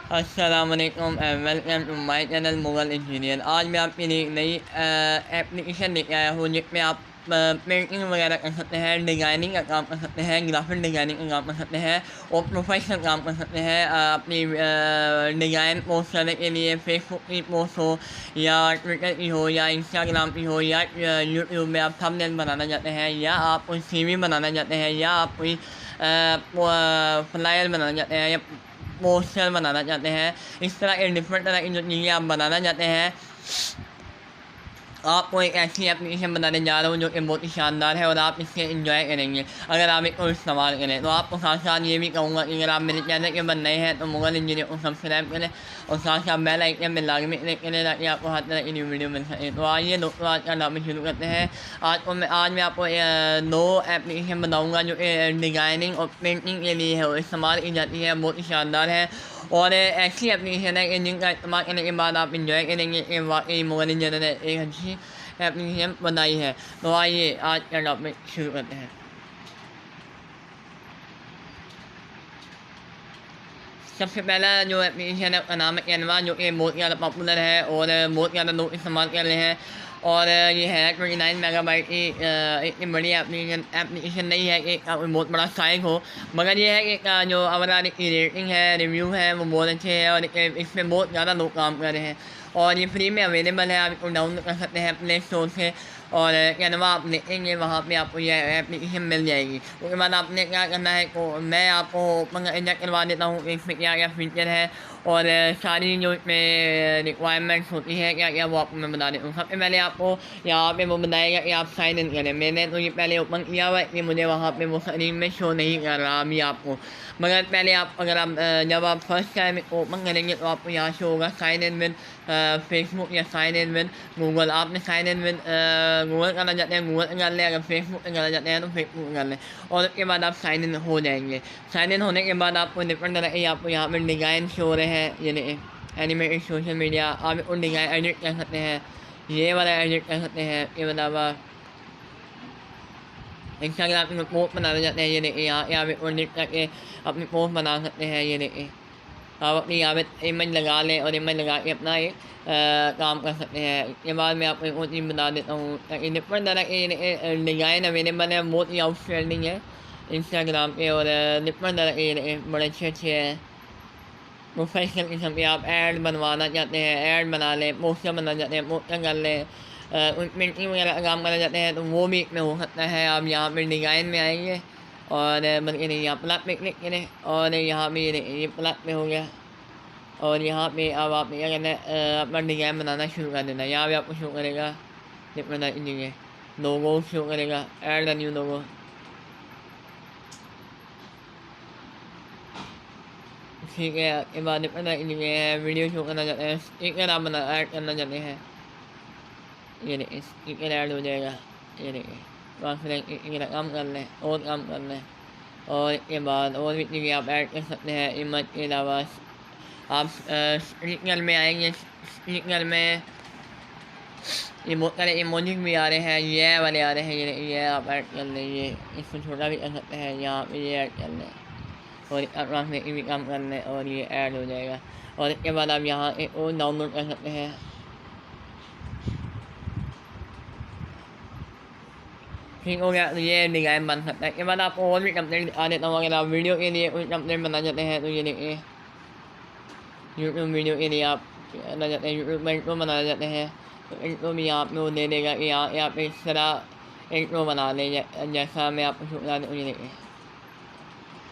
अस्सलाम वालेकुम and welcome to my channel Mughal Engineer. आज मैं आपके लिए एक नई एप्लीकेशन लेके आया हूँ जिसमें आप पेंटिंग वगैरह कर सकते हैं, डिज़ाइनिंग का काम कर सकते हैं, ग्राफिक डिज़ाइनिंग का काम कर सकते हैं और प्रोफेशनल काम कर सकते हैं। अपनी डिज़ाइन पोस्ट करने के लिए फेसबुक की पोस्ट हो या ट्विटर की हो या इंस्टाग्राम की हो या यूट्यूब में आप थंबनेल बनाना चाहते हैं या आप कोई सीवी बनाना चाहते हैं या आप कोई फ्लायर बनाना चाहते हैं या पोस्टर बनाना चाहते हैं, इस तरह के डिफरेंट तरह की जो चीज़ें आप बनाना चाहते हैं, आपको एक ऐसी एप्लीकेशन बनाने जा रहा हूँ जो कि बहुत ही शानदार है और आप इससे एंजॉय करेंगे अगर आप इसको इस्तेमाल करें। तो आपको साथ साथ ये भी कहूँगा कि अगर आप मेरे चैनल के बन नए हैं तो मुगल इंजीनियर को सब्सक्राइब करें और साथ साथ बेल आइकन में लाजमी क्लिक करें ताकि आपको हर तरह की न्यू वीडियो मिल सके। तो आइए दोस्तों, आज का टॉपिक शुरू करते हैं। आज मैं आपको दो एप्लीकेशन बताऊँगा जो कि डिज़ाइनिंग और पेंटिंग के लिए है और इस्तेमाल की जाती है, बहुत ही शानदार है और ऐसी एप्लीकेशन है कि जिनका इस्तेमाल करने के बाद आप इंजॉय करेंगे कि वाकई मोबाइल इंजीनियर ने एक अच्छी एप्लीकेशन बनाई है। तो आइए आज का टॉपिक शुरू करते हैं। सबसे पहला जो एप्लीकेशन है उसका नाम है कैनवा, जो कि बहुत ज़्यादा पॉपुलर है और बहुत ज़्यादा लोग इस्तेमाल कर रहे हैं। और ये है 29 मेगाबाइट की इतनी बड़ी एप्लीकेशन नहीं है कि कोई बहुत बड़ा साइज हो, मगर ये है कि जो ओवरऑल की रेटिंग है, रिव्यू है, वो बहुत अच्छे हैं और इस पर बहुत ज़्यादा लोग काम कर रहे हैं और ये फ्री में अवेलेबल है। आप इसको डाउनलोड कर सकते हैं प्ले स्टोर से और कैनवा आप देखेंगे वहाँ पे आपको यह एप्लीकेशन मिल जाएगी। उसके बाद आपने क्या करना है, को मैं आपको ओपन करवा देता हूँ इसमें क्या क्या फीचर है और सारी जो इसमें रिक्वायरमेंट्स होती है क्या क्या वो आपको मैं बता देता हूँ। सबसे पहले आपको यहाँ पे वो बताएगा कि आप साइन इन करें। मैंने तो ये पहले ओपन किया हुआ है कि मुझे वहाँ पे वो स्क्रीन में शो नहीं कर रहा अभी आपको, मगर पहले आप अगर आप जब आप फर्स्ट टाइम ओपन करेंगे तो आपको यहाँ शो होगा साइन इन विद फेसबुक या साइन इन विद गूगल। आपने साइन इन विद गूगल करना चाहते हैं गूगल कर लें, अगर फेसबुक करना चाहते हैं तो फेसबुक कर लें और उसके बाद आप साइन इन हो जाएंगे। साइन इन होने के बाद आपको डिफरेंट तरह के आपको यहाँ पर डिज़ाइन शो हो रहे हैं, यानी एनिमेटेड सोशल मीडिया। आप उन डिज़ाइन एडिट कर सकते हैं, ये वाला एडिट कर सकते हैं। ये अलावा इंस्टाग्राम में पोस्ट बनाना चाहते हैं, ये देखिए यहाँ पे एडिट करके अपनी पोस्ट बना सकते हैं। ये देखिए आप अपनी यहाँ पे इमेज लगा लें और इमेज लगा के अपना एक काम कर सकते हैं। इसके बाद मैं आपको एक और चीज़ बता देता हूँ ताकि डिफरेंट तरह के डिज़ाइन अवेलेबल है, बहुत ही आउटस्टैंडिंग है इंस्टाग्राम पे और डिफरेंट तरह के बड़े अच्छे अच्छे हैं। प्रोफेशनल किस्म के आप ऐड बनवाना चाहते हैं, ऐड बना लें, पोस्टर बनाना चाहते हैं, पोस्टर कर लें, पेंटिंग वगैरह का काम करना चाहते हैं तो वो भी इसमें हो सकता है। आप यहाँ पर डिज़ाइन में आएंगे और बल्कि नहीं, यहाँ प्लस पे क्लिक करें और यहाँ पे ये प्लस पे हो गया और यहाँ पे अब आप क्या करना है, अपना डिज़ाइन बनाना शुरू कर देना है। यहाँ पे आपको शो करेगा डिफरेंट लोगो शो करेगा, ऐड द न्यू लोगो। ठीक है, इसके बाद डिफरेंट है वीडियो शो करना चाहते हैं, स्टिकर आप बना ऐड करना चाहते हैं, ये नहीं स्टिकर ऐड हो जाएगा। ये नहीं कॉन्फिडेंस काम कर लें और काम कर लें और इसके बाद और भी चीज़ें आप ऐड कर सकते हैं। इमेज के अलावा आप स्टिकर में आएंगे, स्टिकर में ये बहुत सारे इमोजी भी आ रहे हैं, ये वाले आ रहे हैं, ये आप ऐड कर लें, ये इसको छोटा भी कर सकते हैं, यहाँ पे ये ऐड कर लें और अपना भी काम कर लें और ये ऐड हो जाएगा। और इसके बाद आप यहाँ एक और डाउनलोड कर सकते हैं। ठीक हो गया, तो ये डिज़ाइन बन सकता है। इसके बाद आपको और भी कंप्लेंट आ देता हूँ। अगर आप वीडियो के लिए कोई कंप्लेंट बनाना चाहते हैं तो ये देखिए यूट्यूब वीडियो के लिए आप करना चाहते हैं, यूट्यूब में इंट्रो बनाना चाहते हैं तो इंट्रो भी यहाँ पे वो दे देगा कि यहाँ पे इस तरह इंट्रो बना लें जैसा मैं आपको शो बता दूँ। ये देखिए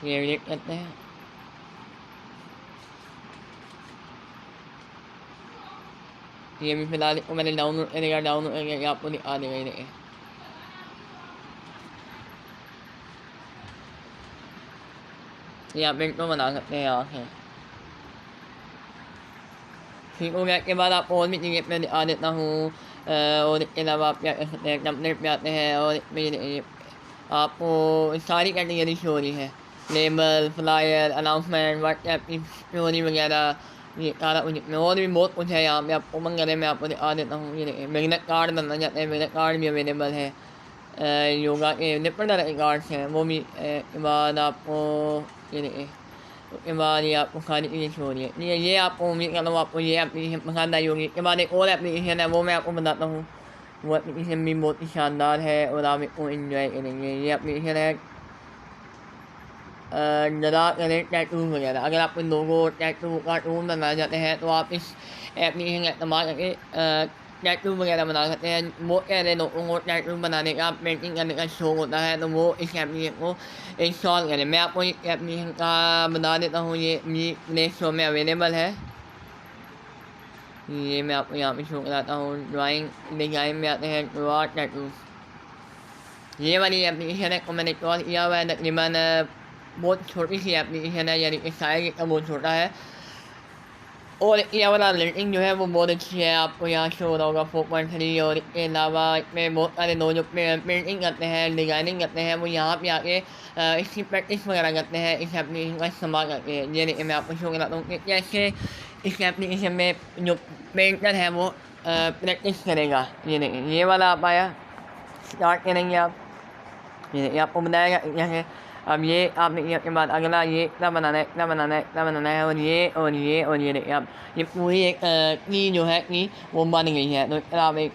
ये एडिट करते हैं, ये भी फिलहाल इसको मैंने डाउनलोड करेगा, डाउनलोड करके आपको दिखा देगा। ये देखिए ये आप इंट्रो बना सकते हैं यहाँ से। ठीक हो गया, के बाद आपको और भी चीज़ें मैं दिखा देता हूँ और इसके अलावा आप क्या कर सकते हैं, कंप्लेंट पे आते हैं और इसमें आपको सारी कैटेगरी शो हो रही है, लेबल, फ्लायर, अनाउंसमेंट, व्हाट्सएप की स्टोरी वगैरह, ये सारा कुछ इसमें और भी बहुत कुछ है। यहाँ पे आपको मन करे मैं आपको दिखा देता हूँ। ये देखिए बिजनेस कार्ड बनना चाहते हैं, बिजनेस कार्ड भी अवेलेबल है, योगा के डिफरेंट तरह के कार्ड्स हैं वो भी। के बाद आपको ये देखिए उसके बाद ये आपको सारी चीज़ें शो हो रही है। ये आपको उम्मीद करता हूँ आपको ये एप्लीकेशन पसंद आई होगी। इसके बाद एक और एप्लीकेशन है, वो मैं आपको बताता हूँ। वो एप्लीकेशन भी बहुत ही शानदार है और आप इसको इन्जॉय करेंगे। ये एप्लीकेशन है ज़रा करें टैटू वगैरह। अगर आप कोई लोगो टैटू कार्टून बनाना चाहते हैं तो आप इस एप्लीकेशन का इस्तेमाल करके टैटू वगैरह बना सकते हैं। वो कह रहे लोगों को टैटू बनाने का, पेंटिंग करने का शौक होता है तो वो इस एप्लीकेशन को इंस्टॉल करें। मैं आपको इस एप्लीकेशन का बता देता हूँ। ये प्ले स्टोर में अवेलेबल है। ये मैं आपको यहाँ पे शो कराता हूँ। ड्राइंग डिज़ाइन में आते हैं ड्रॉ टैटू। ये वाली एप्लीकेशन है को मैंने इंस्टॉल किया हुआ है। तकरीबन बहुत छोटी सी एप्लीकेशन है, यानी कि साइज इसका बहुत छोटा है और ये वाला रेटिंग जो है वो बहुत अच्छी है। आपको यहाँ शो हो रहा होगा 4.3। और इसके अलावा इसमें बहुत सारे लोग जो पेंटिंग करते हैं, डिज़ाइनिंग करते हैं, वो यहाँ पे आके इसकी प्रैक्टिस वगैरह करते हैं इस एप्लीकेशन का इस्तेमाल करके। ये देखिए मैं आपको शो कराता हूँ कि कैसे इस एप्लीकेशन में जो पेंटर है वो प्रैक्टिस करेगा। ये देखिए ये वाला आप आया, स्टार्ट करेंगे आप। ये आपको बताएगा जैसे अब ये आपने ये के बाद अगला ये इतना बनाना है, इतना बनाना है, इतना बनाना है, और ये और ये और ये देखिए आप ये पूरी एक की जो है की वो बन गई है। तो आप एक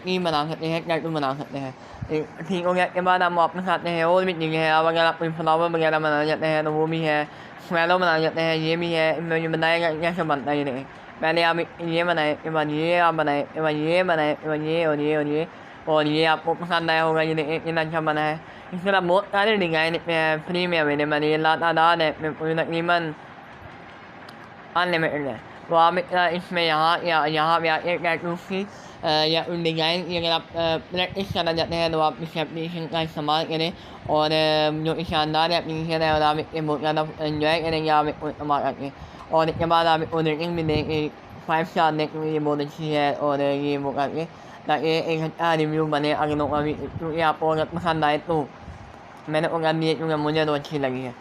की बना सकते हैं, टैटू बना सकते हैं। ठीक हो गया। के बाद हम वापस आते हैं और भी चीज़ें हैं। अब अगर आप कोई फ्लावर वगैरह बनाना चाहते हैं तो वो भी है, स्वेलो बनाना चाहते हैं ये भी है। इनमें ये बनाएगा कैसे बनता है। ये देखिए पहले आप ये बनाए, के बाद ये आप बनाए, के बाद ये बनाए, के बाद ये और ये और ये और ये आपको पसंद आया होगा। ये देखिए कितना अच्छा बना है। इसके अलावा बहुत सारे डिज़ाइन फ्री में अवेलेबल है। ये लातादार है, पूरी तकरीबन अनलिमिटेड है। तो आप इसमें यहाँ पे आके टैटू की या उन डिज़ाइन की अगर आप प्रैक्टिस करना चाहते हैं तो आप इस एप्लीकेशन का इस्तेमाल करें। और जो कि शानदार एप्लीकेशन है और आप इससे बहुत ज़्यादा इन्जॉय करेंगे आप इसको इस्तेमाल करके। और इसके बाद आप इसको रेटिंग भी देंगे 5 स्टार देंगे, ये बहुत अच्छी है। और ये वो करके ताकि एक अच्छा रिव्यू बने अगलों का भी, क्योंकि आपको अगर पसंद आए तो मैंने वो कर दी है क्योंकि मुझे तो अच्छी लगी है।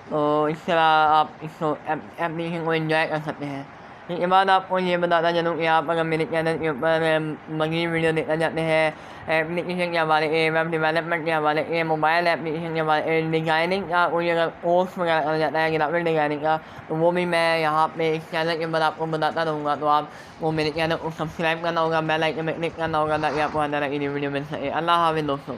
तो इस तरह आप इसको एप्लीकेशन को एंजॉय कर सकते हैं। इसके बाद आपको ये बताता चलूँ कि आप अगर मेरे चैनल के ऊपर मज़ीद वीडियो देखना चाहते हैं एप्लीकेशन के हवाले के, वेब डेवलपमेंट के हवाले के, मोबाइल एप्लीकेशन के हवाले, डिज़ाइनिंग का कोई अगर कोर्स वगैरह करना चाहता है ग्राफिक डिज़ाइनिंग का, तो वो भी मैं यहाँ पे इस चैनल के ऊपर आपको बताता रहूँगा। तो आप वो मेरे चैनल को सब्सक्राइब करना होगा, बेल आइकन में क्लिक करना होगा ताकि आपको हर तरह की वीडियो मिल सके। अल्लाह हाफ़िज़ दोस्तों।